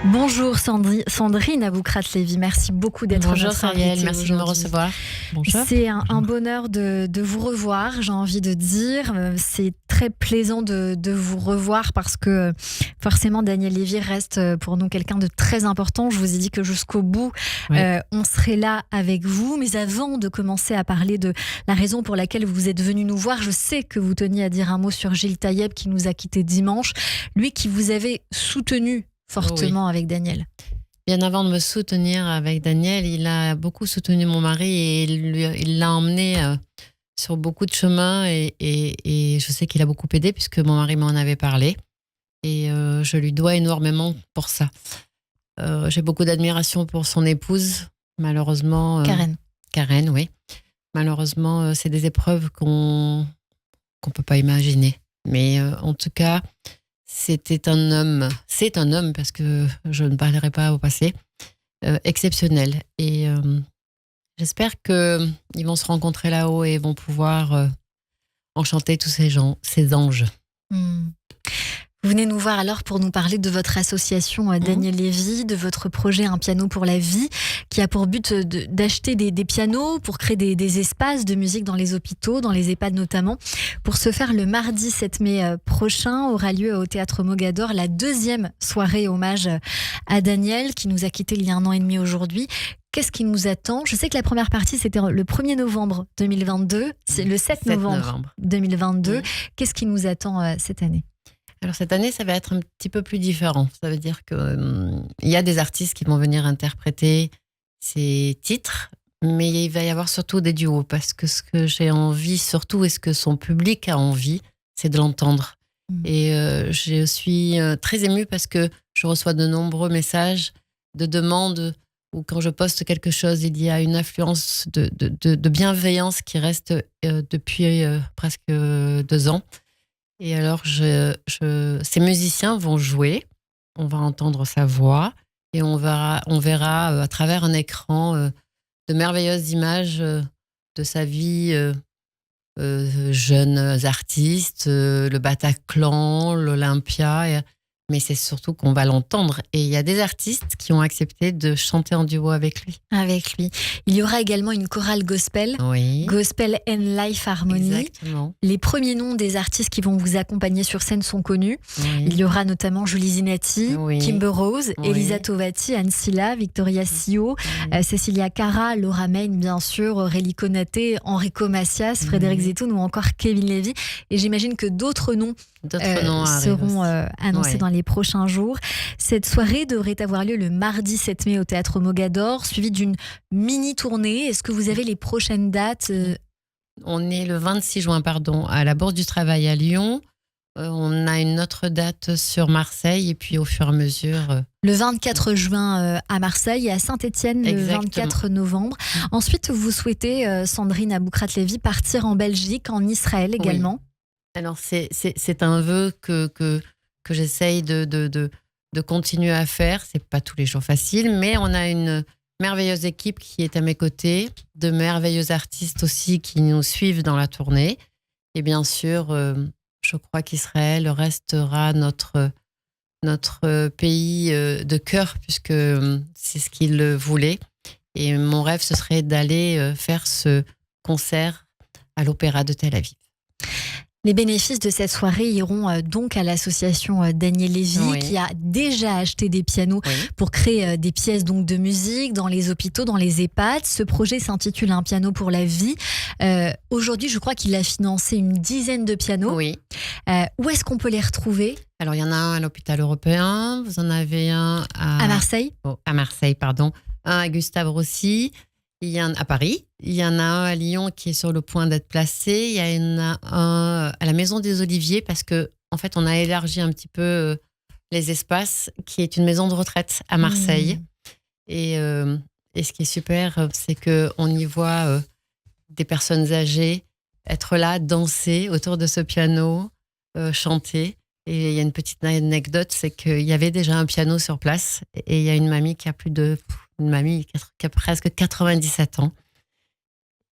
Bonjour Sandrine Aboukrat-Lévy, merci beaucoup d'être Bonjour notre Cyrielle, invitée merci de me aujourd'hui. recevoir. Bonjour. C'est un bonheur de vous revoir, j'ai envie de dire. C'est très plaisant de vous revoir parce que forcément Daniel Lévy reste pour nous quelqu'un de très important. Je vous ai dit que jusqu'au bout, Oui. on serait là avec vous. Mais avant de commencer à parler de la raison pour laquelle vous êtes venu nous voir, je sais que vous teniez à dire un mot sur Gilles Taïeb qui nous a quittés dimanche. Lui qui vous avait soutenu fortement avec Daniel. Bien avant de me soutenir avec Daniel, il a beaucoup soutenu mon mari et il l'a emmené sur beaucoup de chemins et je sais qu'il a beaucoup aidé puisque mon mari m'en avait parlé et je lui dois énormément pour ça. J'ai beaucoup d'admiration pour son épouse, malheureusement. Karen, oui. Malheureusement, c'est des épreuves qu'on peut pas imaginer. Mais en tout cas, c'est un homme parce que je ne parlerai pas au passé, exceptionnel. Et j'espère qu'ils vont se rencontrer là-haut et vont pouvoir enchanter tous ces anges. Vous venez nous voir alors pour nous parler de votre association Daniel Lévy, de votre projet Un piano pour la vie, qui a pour but d'acheter des pianos pour créer des espaces de musique dans les hôpitaux, dans les EHPAD notamment. Pour ce faire, le mardi 7 mai prochain aura lieu au Théâtre Mogador la deuxième soirée hommage à Daniel, qui nous a quittés il y a 1 an et demi aujourd'hui. Qu'est-ce qui nous attend ? Je sais que la première partie, c'était le 1er novembre 2022. C'est le 7 novembre 2022. Qu'est-ce qui nous attend cette année ? Alors cette année, ça va être un petit peu plus différent. Ça veut dire qu'il y a des artistes qui vont venir interpréter ces titres, mais il va y avoir surtout des duos, parce que ce que j'ai envie surtout, et ce que son public a envie, c'est de l'entendre. Et je suis très émue parce que je reçois de nombreux messages de demandes où quand je poste quelque chose, il y a une influence de bienveillance qui reste depuis presque 2 ans. Et alors, ces musiciens vont jouer, on va entendre sa voix et on verra à travers un écran de merveilleuses images de sa vie, jeunes artistes, le Bataclan, l'Olympia. Mais c'est surtout qu'on va l'entendre. Et il y a des artistes qui ont accepté de chanter en duo avec lui. Avec lui. Il y aura également une chorale gospel. Oui. Gospel and Life Harmony. Exactement. Les premiers noms des artistes qui vont vous accompagner sur scène sont connus. Oui. Il y aura notamment Julie Zinatti, Oui. Kimber Rose, Oui. Elisa Tovati, Anne Silla, Victoria Sio, Cecilia Cara, Laura Main, bien sûr, Aurélie Konaté, Enrico Macias, Frédéric Zetoun ou encore Kevin Lévy. Et j'imagine que d'autres noms seront annoncés dans les prochains jours. Cette soirée devrait avoir lieu le mardi 7 mai au Théâtre Mogador, suivie d'une mini-tournée. Est-ce que vous avez les prochaines dates ? On est le 26 juin, à la Bourse du Travail à Lyon. On a une autre date sur Marseille et puis au fur et à mesure... Le 24 juin à Marseille et à Saint-Étienne le 24 novembre. Ensuite, vous souhaitez, Sandrine Aboukrat-Lévy, partir en Belgique, en Israël également. Oui. Alors, c'est un vœu que j'essaye de continuer à faire. C'est pas tous les jours facile, mais on a une merveilleuse équipe qui est à mes côtés, de merveilleux artistes aussi qui nous suivent dans la tournée. Et bien sûr, je crois qu'Israël restera notre pays de cœur, puisque c'est ce qu'il voulait. Et mon rêve, ce serait d'aller faire ce concert à l'Opéra de Tel Aviv. Les bénéfices de cette soirée iront donc à l'association Daniel Lévy, qui a déjà acheté des pianos pour créer des pièces donc de musique dans les hôpitaux, dans les EHPAD. Ce projet s'intitule Un piano pour la vie. Aujourd'hui, je crois qu'il a financé une dizaine de pianos. Oui. Où est-ce qu'on peut les retrouver ? Alors, il y en a un à l'hôpital européen, vous en avez un à Marseille. À Marseille, pardon. Un à Gustave Roussy. Il y en a à Paris, il y en a un à Lyon qui est sur le point d'être placé, il y en a un à la Maison des Oliviers parce que en fait on a élargi un petit peu les espaces, qui est une maison de retraite à Marseille. Et ce qui est super, c'est qu'on y voit des personnes âgées être là, danser autour de ce piano, chanter. Et il y a une petite anecdote, c'est qu'il y avait déjà un piano sur place et il y a une mamie qui a presque 97 ans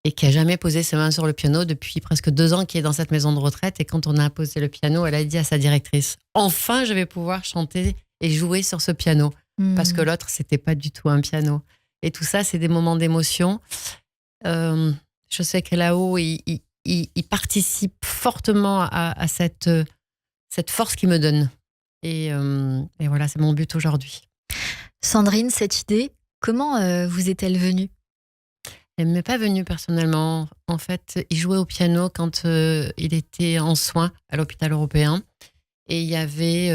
et qui a jamais posé ses mains sur le piano depuis presque 2 ans, qui est dans cette maison de retraite. Et quand on a posé le piano, elle a dit à sa directrice: enfin, je vais pouvoir chanter et jouer sur ce piano. parce que l'autre, c'était pas du tout un piano. Et tout ça, c'est des moments d'émotion. Je sais que là-haut, il participe fortement à cette force qu'il me donne. Et voilà, c'est mon but aujourd'hui. Sandrine, cette idée, comment vous est-elle venue ? Elle ne m'est pas venue personnellement. En fait, il jouait au piano quand il était en soins à l'hôpital européen. Et il y avait,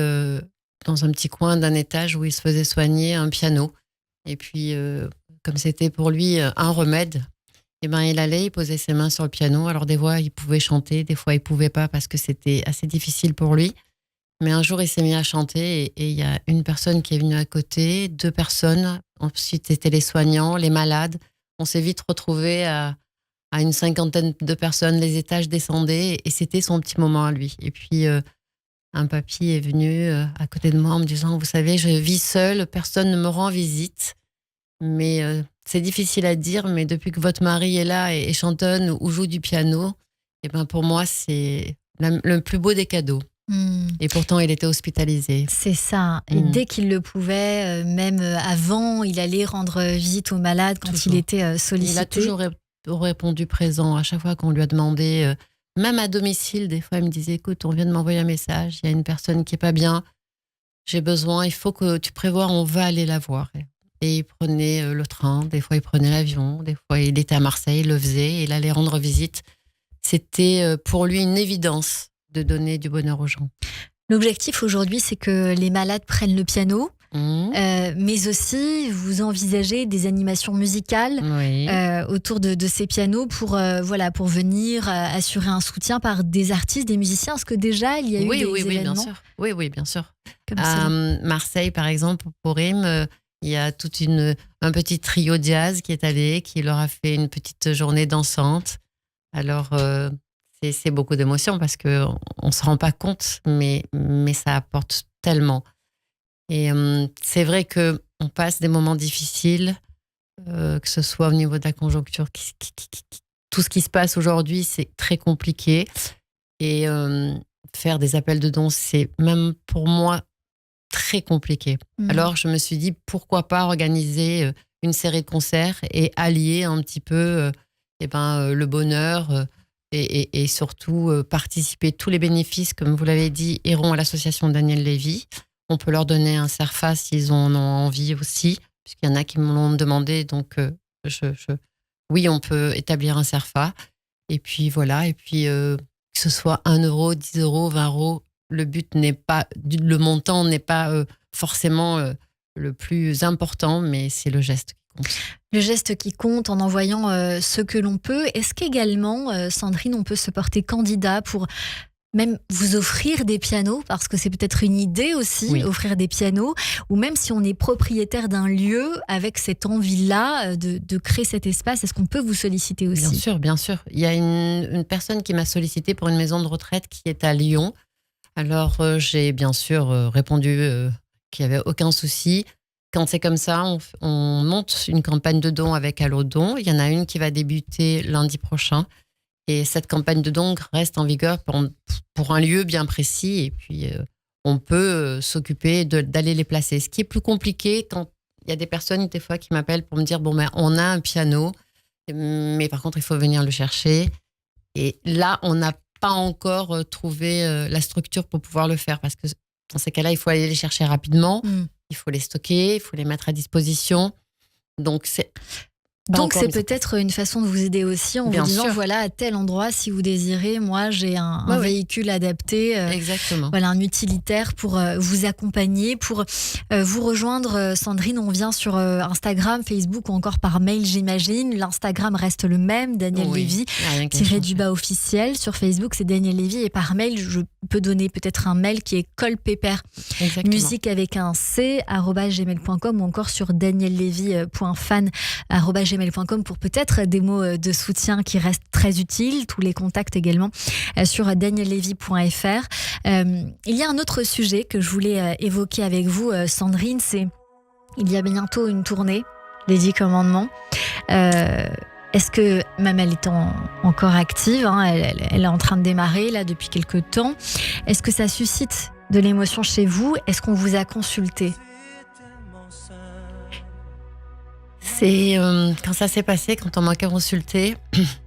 dans un petit coin d'un étage où il se faisait soigner, un piano. Et puis, comme c'était pour lui un remède, eh ben, il allait, il posait ses mains sur le piano. Alors des fois, il pouvait chanter, des fois, il ne pouvait pas parce que c'était assez difficile pour lui. Mais un jour, il s'est mis à chanter et il y a une personne qui est venue à côté, 2 personnes. Ensuite, c'était les soignants, les malades. On s'est vite retrouvés à une 50aine de personnes. Les étages descendaient et c'était son petit moment à lui. Et puis, un papy est venu à côté de moi en me disant « Vous savez, je vis seule, personne ne me rend visite. Mais c'est difficile à dire, mais depuis que votre mari est là et chantonne ou joue du piano, et ben pour moi, c'est le plus beau des cadeaux. » Et pourtant, il était hospitalisé. C'est ça. Et dès qu'il le pouvait, même avant, il allait rendre visite aux malades quand Toujours. il était sollicité. Il a toujours répondu présent à chaque fois qu'on lui a demandé, même à domicile. Des fois, il me disait « Écoute, on vient de m'envoyer un message, il y a une personne qui n'est pas bien, j'ai besoin, il faut que tu prévois, on va aller la voir. » Et il prenait le train, des fois il prenait l'avion, des fois il était à Marseille, il le faisait, il allait rendre visite. C'était pour lui une évidence de donner du bonheur aux gens. L'objectif aujourd'hui, c'est que les malades prennent le piano, mais aussi vous envisagez des animations musicales autour de ces pianos pour venir assurer un soutien par des artistes, des musiciens. Est-ce que déjà il y a eu des événements ? Oui, bien sûr. À Marseille, par exemple, pour Rime, il y a un petit trio jazz qui est allé, qui leur a fait une petite journée dansante. Alors, c'est beaucoup d'émotions parce qu'on ne se rend pas compte, mais ça apporte tellement. Et c'est vrai qu'on passe des moments difficiles, que ce soit au niveau de la conjoncture. Tout ce qui se passe aujourd'hui, c'est très compliqué. Et faire des appels de dons, c'est même pour moi très compliqué. Alors, je me suis dit, pourquoi pas organiser une série de concerts et allier un petit peu le bonheur et surtout participer. Tous les bénéfices, comme vous l'avez dit, iront à l'association Daniel Lévy. On peut leur donner un CERFA s'ils en ont envie aussi, puisqu'il y en a qui me l'ont demandé. Donc, oui, on peut établir un CERFA. Et puis, voilà. Et puis, que ce soit 1 euro, 10 euros, 20 euros, le montant n'est pas forcément le plus important, mais c'est le geste qui compte. Le geste qui compte en envoyant ce que l'on peut. Est-ce qu'également, Sandrine, on peut se porter candidat pour même vous offrir des pianos, parce que c'est peut-être une idée aussi, offrir des pianos, ou même si on est propriétaire d'un lieu avec cette envie-là de créer cet espace, est-ce qu'on peut vous solliciter aussi ? Bien sûr. Il y a une personne qui m'a sollicité pour une maison de retraite qui est à Lyon. Alors, j'ai bien sûr répondu qu'il n'y avait aucun souci. Quand c'est comme ça, on monte une campagne de dons avec Allodon. Il y en a une qui va débuter lundi prochain. Et cette campagne de dons reste en vigueur pour un lieu bien précis. Et puis, on peut s'occuper d'aller les placer. Ce qui est plus compliqué quand il y a des personnes, des fois, qui m'appellent pour me dire « Bon, on a un piano, mais par contre, il faut venir le chercher. » Et là, on n'a pas encore trouvé la structure pour pouvoir le faire. Parce que dans ces cas-là, il faut aller les chercher rapidement. Il faut les stocker, il faut les mettre à disposition. Donc, c'est peut-être une façon de vous aider aussi en vous disant, voilà, à tel endroit, si vous désirez, moi, j'ai un véhicule adapté. Exactement. Voilà, un utilitaire pour vous accompagner, pour vous rejoindre. Sandrine, on vient sur Instagram, Facebook ou encore par mail, j'imagine. L'Instagram reste le même, Daniel Lévy, __ officiel. Sur Facebook, c'est Daniel Lévy. Et par mail, je peux donner peut-être un mail qui est colpépère, musique avec un C, @gmail.com ou encore sur daniellevy.fan, @gmail.com pour peut-être des mots de soutien qui restent très utiles. Tous les contacts également sur daniellevy.fr. Il y a un autre sujet que je voulais évoquer avec vous, Sandrine, c'est il y a bientôt une tournée, les 10 commandements. Est-ce que, même elle est encore active, elle est en train de démarrer là depuis quelques temps, est-ce que ça suscite de l'émotion chez vous ? Est-ce qu'on vous a consulté ? C'est quand ça s'est passé, quand on m'a consulté,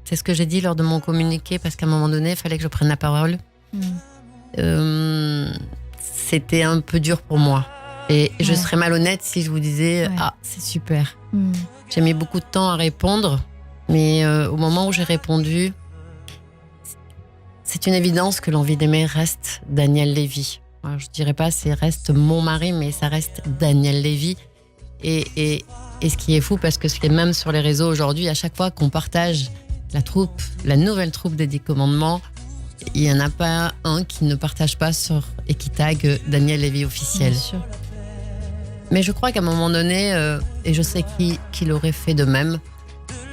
c'est ce que j'ai dit lors de mon communiqué, parce qu'à un moment donné, il fallait que je prenne la parole. C'était un peu dur pour moi. Et je serais malhonnête si je vous disais « Ah, c'est super ». J'ai mis beaucoup de temps à répondre, mais au moment où j'ai répondu, c'est une évidence que l'envie d'aimer reste Daniel Lévy. Alors, je dirais pas c'est reste mon mari, mais ça reste Daniel Lévy. Et ce qui est fou, parce que c'est même sur les réseaux aujourd'hui, à chaque fois qu'on partage la nouvelle troupe des 10 commandements, il n'y en a pas un qui ne partage pas et qui tag Daniel Lévy officiel. Bien sûr. Mais je crois qu'à un moment donné, et je sais qu'il aurait fait de même,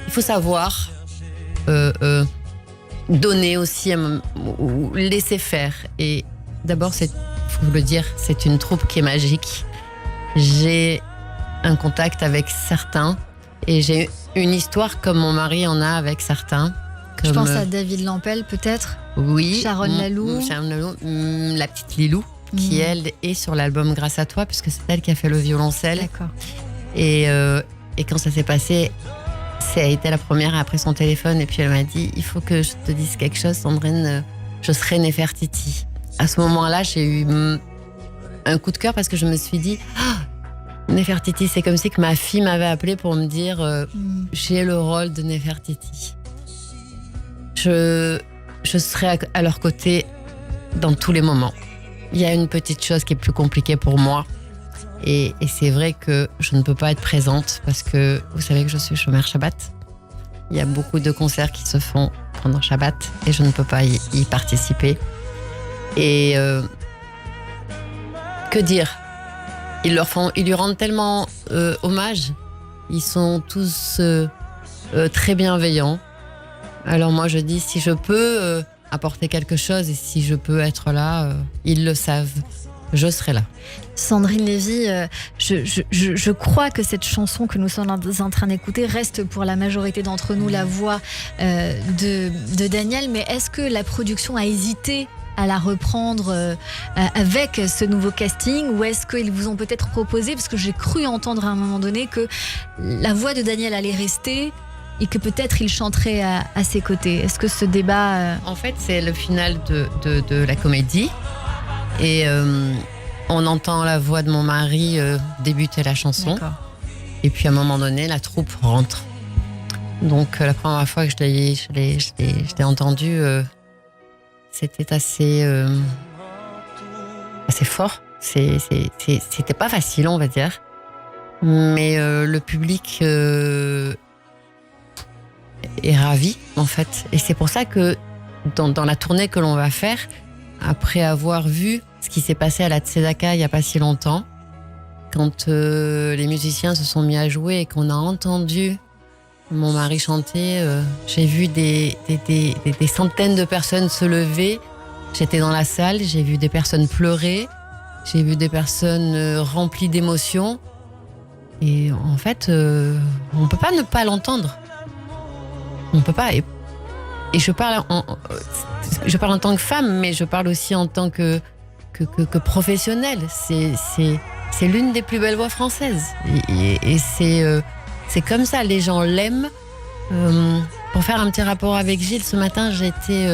il faut savoir donner aussi, ou laisser faire. Et d'abord, il faut le dire, c'est une troupe qui est magique. J'ai un contact avec certains et j'ai une histoire comme mon mari en a avec certains. Je pense à David Lampel peut-être. Oui. Sharon Lalou, la petite Lilou, qui elle est sur l'album Grâce à toi, puisque c'est elle qui a fait le violoncelle. D'accord. Et quand ça s'est passé, ça a été la première après son téléphone, et puis elle m'a dit « Il faut que je te dise quelque chose, Sandrine, je serai Néfertiti ». À ce moment-là, j'ai eu un coup de cœur, parce que je me suis dit Néfertiti, c'est comme si que ma fille m'avait appelée pour me dire j'ai le rôle de Néfertiti. Je serai à leur côté dans tous les moments. Il y a une petite chose qui est plus compliquée pour moi, et c'est vrai que je ne peux pas être présente, parce que vous savez que je suis chômeur Shabbat. Il y a beaucoup de concerts qui se font pendant Shabbat et je ne peux pas y participer. Et que dire ? Ils lui rendent tellement hommage. Ils sont tous très bienveillants. Alors moi je dis, si je peux apporter quelque chose et si je peux être là, ils le savent, je serai là. Sandrine Lévy, je crois que cette chanson que nous sommes en train d'écouter reste pour la majorité d'entre nous la voix de Daniel. Mais est-ce que la production a hésité à la reprendre avec ce nouveau casting, ou est-ce qu'ils vous ont peut-être proposé, parce que j'ai cru entendre à un moment donné que la voix de Daniel allait rester et que peut-être il chanterait à ses côtés. Est-ce que ce débat... En fait, c'est le final de la comédie, et on entend la voix de mon mari débuter la chanson. D'accord. Et puis à un moment donné, la troupe rentre. Donc la première fois que je l'ai entendu, c'était assez fort. C'était pas facile, on va dire. Mais le public est ravi, en fait. Et c'est pour ça que dans la tournée que l'on va faire, après avoir vu ce qui s'est passé à la Tzedaka il n'y a pas si longtemps, quand les musiciens se sont mis à jouer et qu'on a entendu mon mari chanter, j'ai vu des centaines de personnes se lever. J'étais dans la salle, j'ai vu des personnes pleurer, j'ai vu des personnes remplies d'émotions. Et en fait, on ne peut pas ne pas l'entendre. On ne peut pas. Et je parle en tant que femme, mais je parle aussi en tant que professionnelle. C'est l'une des plus belles voix françaises. Et c'est comme ça, les gens l'aiment. Pour faire un petit rapport avec Gilles, ce matin, j'étais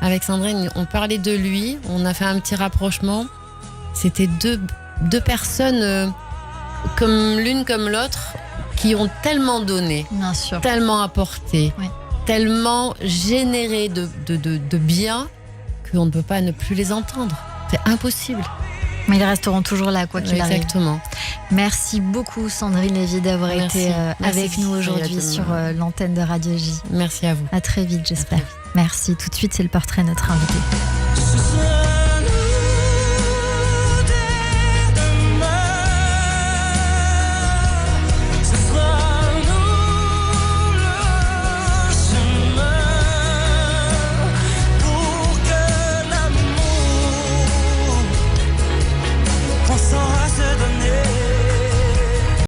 avec Sandrine, on parlait de lui, on a fait un petit rapprochement. C'était deux personnes comme l'une comme l'autre qui ont tellement donné, bien sûr, tellement apporté, oui, tellement généré de bien qu'on ne peut pas ne plus les entendre. C'est impossible. Mais ils resteront toujours là, quoi qu'il arrive. Exactement. Merci beaucoup, Sandrine Lévy, d'avoir été avec nous aujourd'hui sur l'antenne de Radio J. Merci à vous. À très vite, j'espère. Merci. Tout de suite, c'est le portrait de notre invité.